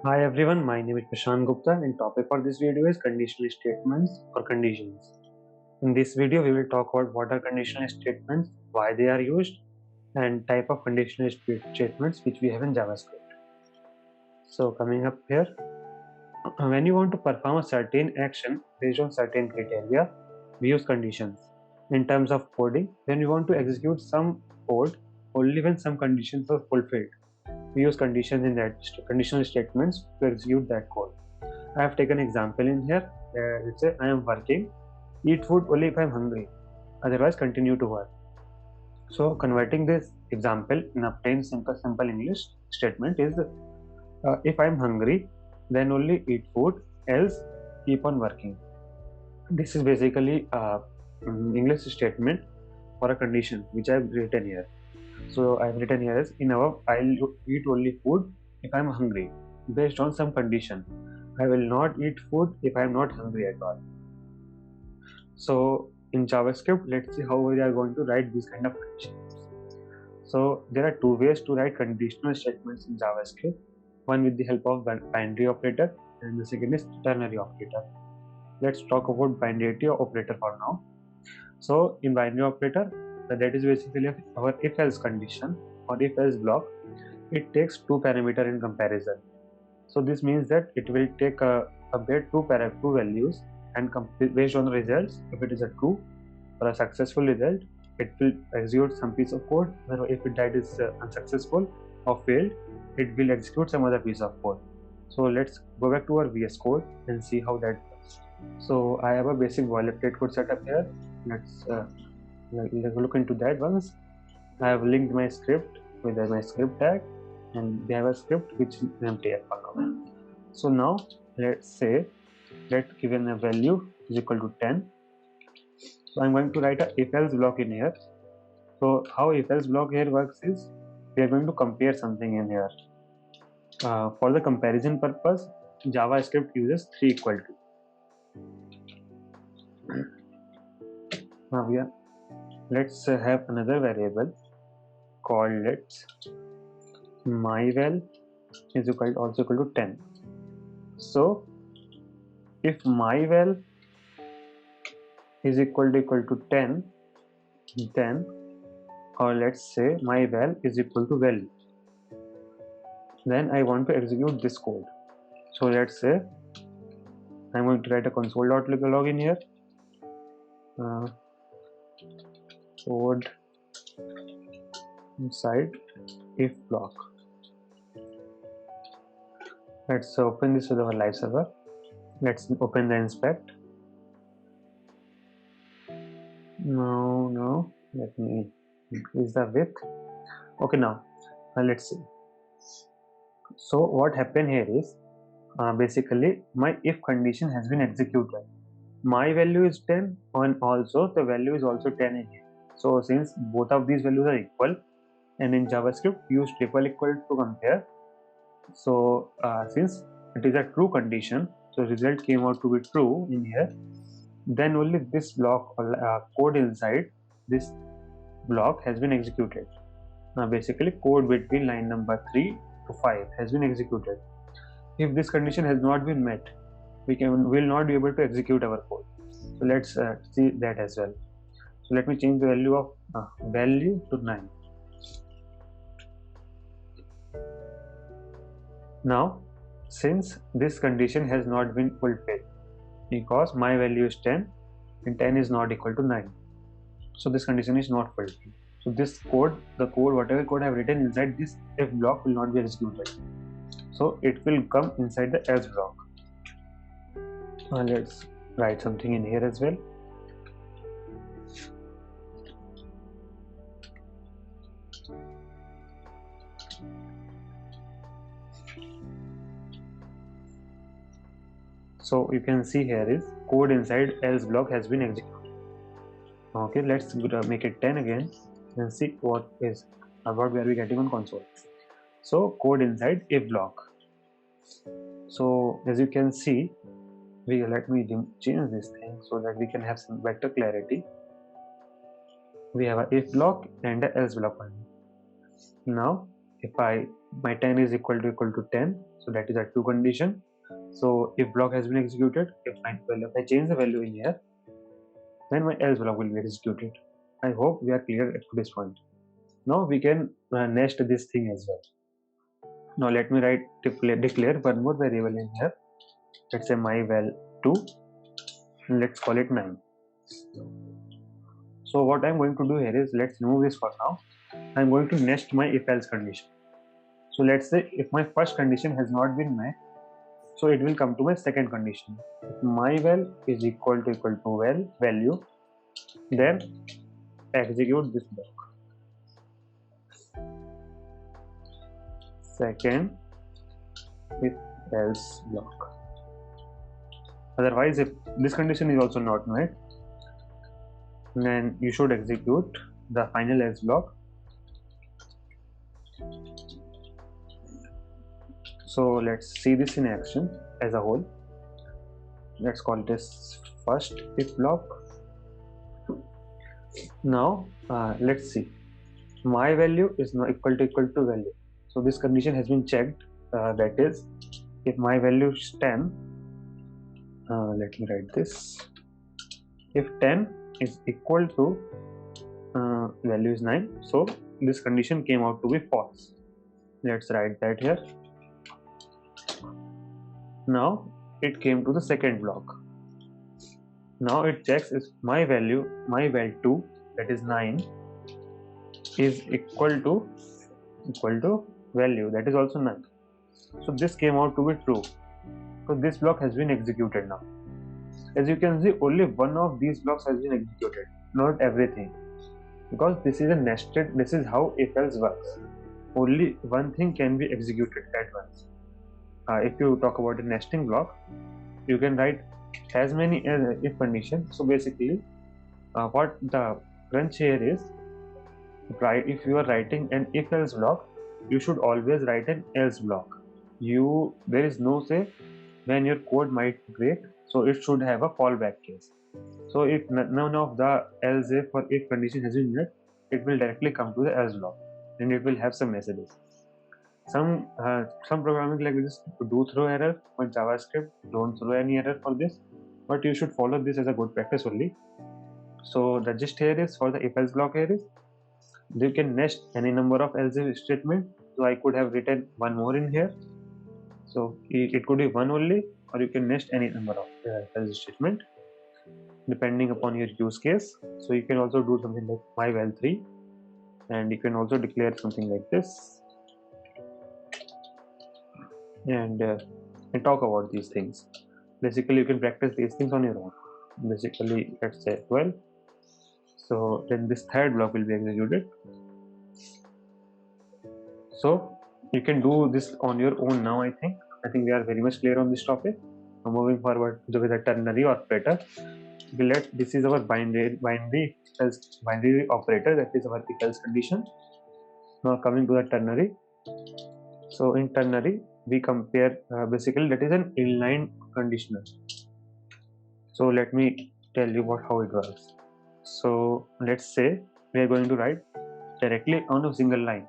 Hi everyone, my name is Prashant Gupta and topic for this video is conditional statements or conditions. In this video, we will talk about what are conditional statements, why they are used, and type of conditional statements which we have in JavaScript. So coming up here, when you want to perform a certain action based on certain criteria, we use conditions. In terms of coding, when we want to execute some code only when some conditions are fulfilled, we use conditions in that conditional statements to execute that code. I have taken example in here. Let's say I am working, eat food only if I am hungry, otherwise continue to work. So converting this example in a plain simple English statement is if I am hungry, then only eat food, else keep on working. This is basically English statement for a condition which I have written here. So I have written here is in our I'll eat only food if I am hungry based on some condition. I will not eat food if I am not hungry at all. So in JavaScript, let's see how we are going to write these kind of conditions. So there are two ways to write conditional statements in JavaScript. One with the help of binary operator and the second is ternary operator. Let's talk about binary operator for now. So in binary operator, that is basically our if-else condition or if-else block. It takes two parameter in comparison. So this means that it will take compare two values and based on the results, if it is a true or a successful result, it will execute some piece of code. If that is unsuccessful or failed, it will execute some other piece of code. So let's go back to our VS Code and see how that works. So I have a basic boilerplate code setup here. Let's look into that once. I have linked my script with my script tag, and we have a script which is empty for now. So now let's say given a value is equal to 10. So I'm going to write a if else block in here. So how if else block here works is we are going to compare something in here. For the comparison purpose, JavaScript uses 3 equal to. Now let's have another variable called let's myval is also equal to 10. So if myval is equal to 10, then or let's say myval is equal to value, then I want to execute this code. So let's say I'm going to write a console.log in here, code inside if block. Let's open this with our live server. Let's open the inspect. No, let me increase the width. Okay, now let's see. So what happened here is basically my if condition has been executed. My value is 10 and also the value is also 10 in here. So since both of these values are equal, and in JavaScript use triple equal to compare. So since it is a true condition, so result came out to be true in here, then only this block or code inside this block has been executed. Now basically code between line number 3 to 5 has been executed. If this condition has not been met, will not be able to execute our code. So let's see that as well. So let me change the value of value to 9. Now since this condition has not been fulfilled because my value is 10 and 10 is not equal to 9, so this condition is not fulfilled. So this code, whatever code I have written inside this if block will not be executed, so it will come inside the else block. Let's write something in here as well. So you can see here is code inside else block has been executed. Okay, let's make it 10 again and see what we are getting on console. So code inside if block. So as you can see, let me change this thing so that we can have some better clarity. We have a if block and a else block only. Now if I my 10 is equal to 10, so that is a true condition. So if block has been executed, if I change the value in here, then my else block will be executed. I hope we are clear at this point. Now we can nest this thing as well. Now let me declare one more variable in here. Let's say my val2, and let's call it 9. So what I'm going to do here is, let's remove this for now. I'm going to nest my if else condition. So let's say if my first condition has not been met, so it will come to my second condition. If my val is equal to val value, then execute this block. Second if else block. Otherwise, if this condition is also not met, then you should execute the final else block. So let's see this in action as a whole. Let's call this first if block. Now let's see, my value is not equal to value. So this condition has been checked. That is, if my value is 10, let me write this. If 10 is equal to value is 9, so this condition came out to be false. Let's write that here. Now it came to the second block. Now it checks if my value, my val2, that is 9, is equal to value, that is also 9. So this came out to be true. So this block has been executed now. As you can see, only one of these blocks has been executed, not everything, because this is a nested. This is how if else works. Only one thing can be executed at once. If you talk about a nesting block, you can write as many if conditions. So basically, what the crunch here is, right? If you are writing an if else block, you should always write an else block. There is no say when your code might break, so it should have a fallback case. So if none of the else if or if condition has been met, it will directly come to the else block, and it will have some messages. Some programming languages do throw error, but JavaScript don't throw any error for this. But you should follow this as a good practice only. So the gist here is, for the if else block here is, you can nest any number of else if statement. So I could have written one more in here. So it could be one only, or you can nest any number of else statement depending upon your use case. So you can also do something like my val3, and you can also declare something like this, and talk about these things. Basically, you can practice these things on your own. Basically, let's say 12. So then this third block will be executed. So you can do this on your own now. I think we are very much clear on this topic. Now moving forward with the ternary operator. This is our binary operator, that is our if else condition. Now coming to the ternary. So in ternary, we compare basically that is an inline conditional. So let me tell you how it works. So let's say we are going to write directly on a single line.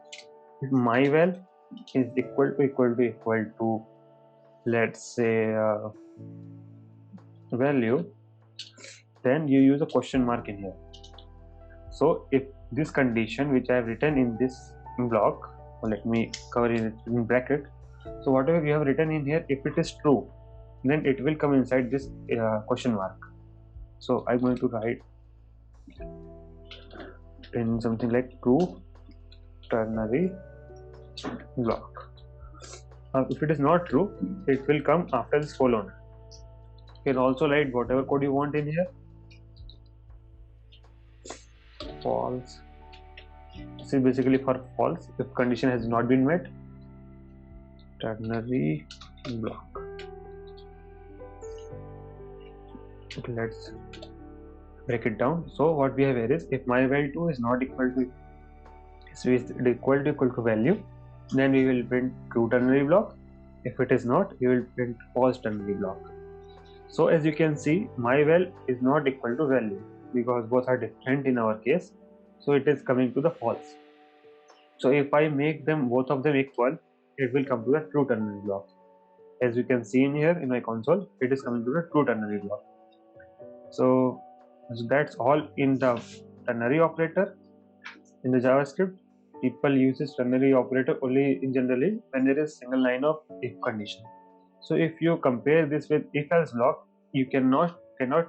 If my val is equal to let's say value, then you use a question mark in here. So if this condition which I have written in this block, let me cover it in bracket. So whatever you have written in here, if it is true, then it will come inside this question mark. So I'm going to write in something like true ternary block. If it is not true, it will come after this colon. You can also write whatever code you want in here. False. This is basically for false if condition has not been met. Ternary block. Okay, let's break it down. So what we have here is, if my val2 is not equal to value, then we will print true ternary block. If it is not, we will print false ternary block. So as you can see, my val is not equal to value because both are different in our case. So it is coming to the false. So if I make both of them equal, it will come to the true ternary block. As you can see in here in my console, it is coming to the true ternary block. So that's all in the ternary operator. In the JavaScript, people use this ternary operator only in generally when there is single line of if condition. So if you compare this with if else block, you cannot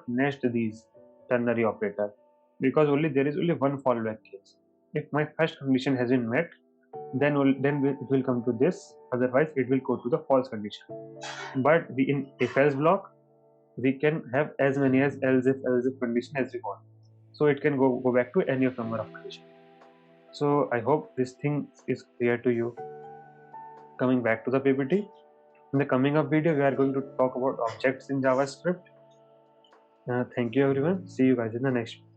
nest these ternary operator because there is only one fallback case. If my first condition has been met, then it will come to this. Otherwise, it will go to the false condition. But in if else block, we can have as many as else if condition as we want. So it can go back to any of number of conditions. So I hope this thing is clear to you. Coming back to the PPT, in the coming up video, we are going to talk about objects in JavaScript. Thank you everyone. See you guys in the next video.